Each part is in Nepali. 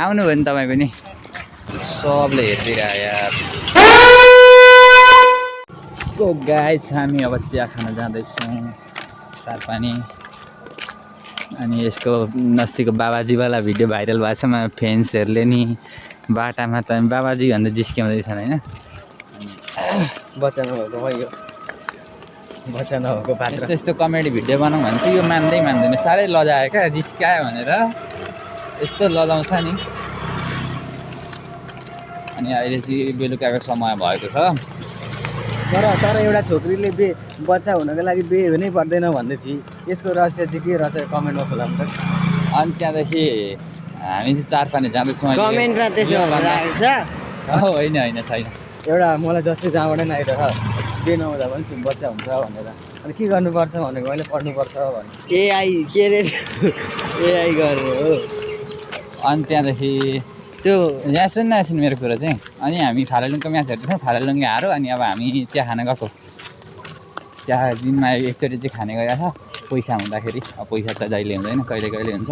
आउनु हो नि तपाईँ पनि सबले हेरिदिएर यार सो गाइस हामी अब चिया खान जाँदैछौँ सारपानी अनि यसको नस्तीको बाबाजीवाला भिडियो भाइरल भएको छ फ्यान्सहरूले नि बाटामा त बाबाजी भन्दा जिस्क्याउँदैछन् होइन बच्चा नभएको भयो बच्चा नभएको पात्र यस्तो यस्तो कमेडी भिडियो बनाउँ भने चाहिँ यो मान्दैन साह्रै लजायो क्या जिस्कायो भनेर यस्तो लजाउँछ नि अनि अहिले चाहिँ बेलुकाको समय भएको छ तर एउटा छोकरीले बच्चा हुनको लागि बिहे हुनै पर्दैन भन्दै थिए यसको रहस्य चाहिँ के रहेछ कमेन्टमा खोलाउनु त अनि त्यहाँदेखि हामी चाहिँ चारपाने जाँदैछौँ कमेन्टमा त्यसो राखेको छ होइन छैन एउटा मलाई जस्तै जहाँबाट नि आइरहेछ बिहे नहुँदा पनि बच्चा हुन्छ भनेर अनि के गर्नुपर्छ भनेको मैले पढ्नुपर्छ भने एआई के अरे एआई गरेर हो अनि त्यहाँदेखि त्यो यहाँ सुन्न मेरो कुरा चाहिँ अनि हामी फालालुङको म्याच हेर्दैछौँ फालालुङले हारो अनि अब हामी चिया खान गएको चिया दिनमा एकचोटि चाहिँ खाने गएको छ पैसा हुँदाखेरि अब पैसा त जहिले हुँदैन कहिले कहिले हुन्छ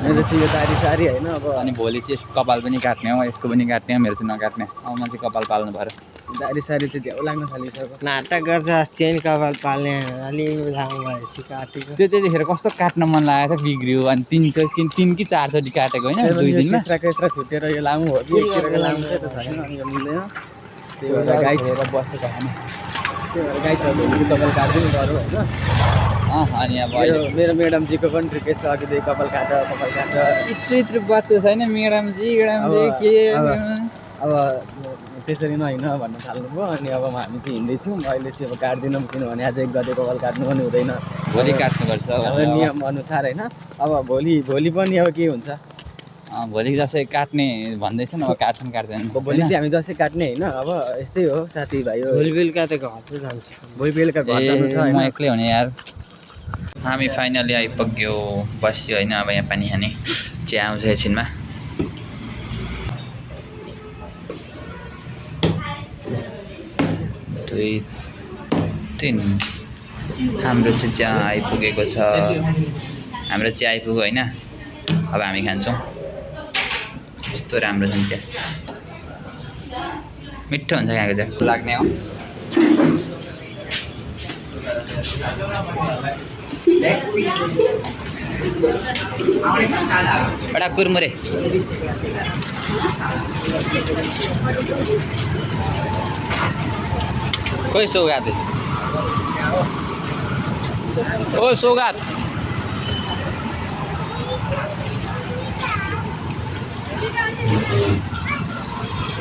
मेरो चाहिँ यो दारी सारी होइन अब अनि भोलि चाहिँ यसको कपाल पनि काट्ने हो यसको पनि काट्ने हो मेरो चाहिँ नकाट्ने अब म चाहिँ कपाल पाल्नु पऱ्यो दारी सारी चाहिँ झ्याउ लाग्न थालिसक्यो नाटक गर्छ अस्ति नि कपाल पाल्ने अलि लामो भएपछि काटेको त्यो त्यतिखेर कस्तो काट्न मन लागेको थियो बिग्रियो अनि तिन कि चारचोटि काटेको होइन 2 दिनमा केस्रा छुटेर यो लामो हो कि एकचोटि लामो चाहिँ त छैन अनि यो मिल्दैन त्यही भएर गाई छोएर बसेको खाने त्यही भएर गाई छोड्नु कपाल काट्दिनु पऱ्यो होइन अनि अब मेरो म्याडमजीको पनि रिक्वेस्ट छ अघिदेखि कपाल काट यत्रो बात छैन म्याडमजी के अब त्यसरी नहिँड भन्न थाल्नुभयो अनि अब हामी चाहिँ हिँड्दैछौँ अहिले चाहिँ अब काट्दैनौँ किनभने आज 1 गते कपाल काट्नु पनि हुँदैन भोलि काट्नुपर्छ हाम्रो नियम अनुसार होइन अब भोलि पनि अब के हुन्छ भोलि जसै काट्ने भन्दैछन् अब काट्दैन भोलि चाहिँ हामी जसै काट्ने होइन अब यस्तै हो साथीभाइ हो भोलि बेलुका त घर जान्छ भोलि बेलुका घर जानु छ म एक्लै हुने यार हामी फाइनली आइपुग्यो बस्यो होइन अब यहाँ पानी खाने चिया आउँछ एकछिनमा 2 3 हाम्रो चाहिँ चिया आइपुगेको छ हाम्रो चिया आइपुग्यो होइन अब हामी खान्छौँ कस्तो राम्रो छ चिया मिठो हुन्छ यहाँको चिया लाग्ने हो एउटा कुरमुरे खोइ सौगात ओ सौगात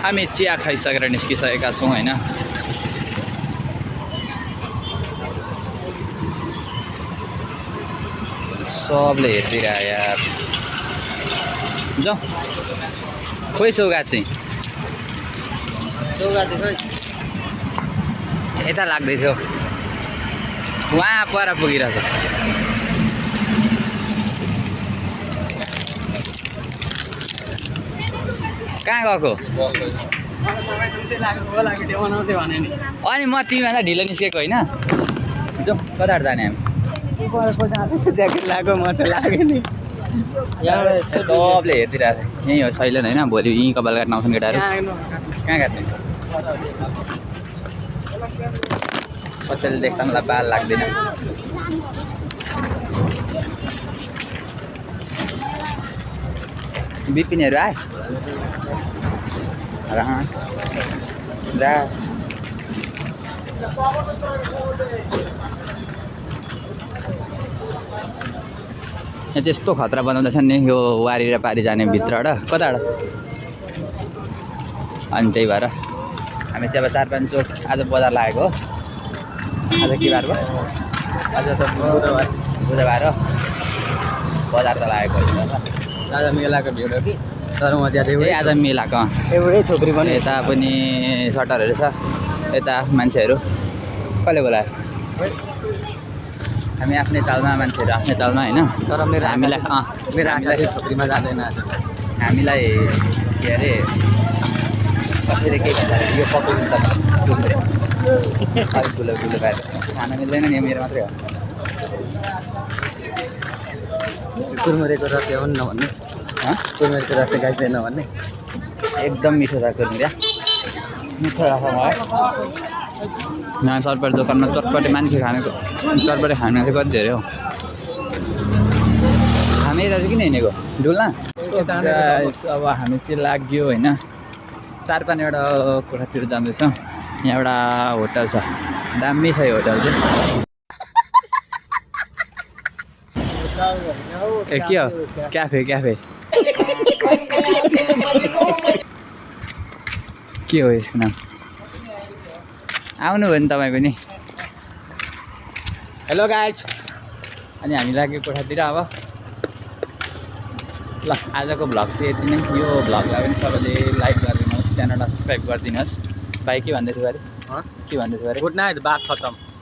हामी चिया खाइसकेर निस्किसकेका छौँ होइन सबले हेरिदिएर यार जाउँ खोइ सौगात चाहिँ सौगाती खोइ यता लाग्दै थियो वहाँ पर पुगिरहेछ कहाँ गएको अनि म तिमीलाई ढिलो निस्केको होइन जाउँ कताबाट जाने हामी ज्याकेट लगाएको म त लाग्यो नि सबले हेरिदिरहेको छ यहीँ हो सैलेन होइन भोलि यहीँ कपाल काट्न आउँछन् केटाहरू कहाँ काट्ने कसैले देख्दा मलाई बाल लाग्दैन बिपिनहरू आए यहाँ चाहिँ यस्तो खतरा बनाउँदैछ नि यो वारी र पारी जाने भित्रबाट कताबाट अनि त्यही भएर हामी चाहिँ अब 4-5 चोक आज बजार लागेको हो आज के बार भयो आज त बुधबार हो बजार त लागेको आज मेलाको भिड हो कि तर म ज्यादै आज मेलाको एउटै छोकरी पनि यता पनि सटरहरू छ यता मान्छेहरू कसले बोलायो हामी आफ्नै तालमा मान्छेहरू आफ्नै तालमा होइन तर मेरो हामीलाई मेरो आँखाले छोकरीमा जाँदैन आज हामीलाई के अरे कसैले के भन्छ यो पकाउनु त अलिक ठुलो ठुलो भएर खाना मिल्दैन नि मेरो मात्रै हो कुरमुरेको रस हो नि नभन्नु कुमेरको रस गाइदैन भन्ने एकदम मिठो रहेको नि क्या मिठो राख मलाई यहाँ चटपटे दोकानमा चटपटे मान्छे खानेको चटपटे खाने चाहिँ कति धेरै हो हामी यता चाहिँ किन हिँडेको डुल्न अब हामी चाहिँ लाग्यो होइन 4-5 वटा कोठातिर जाँदैछौँ यहाँ एउटा होटल छ दामी छ यो होटल चाहिँ ए के हो क्याफे क्याफे के हो यसको नाम आउनु भयो नि तपाईँको नि हेलो गाइज अनि हामी लाग्यो कोठातिर अब ल आजको भ्लग चाहिँ यति नै यो भ्लगलाई पनि सबैले लाइक गरिदिनुहोस् च्यानललाई सब्सक्राइब गरिदिनुहोस् भाइ के भन्दैछु अरे के भन्दैछु अरे गुड नाइट बात खतम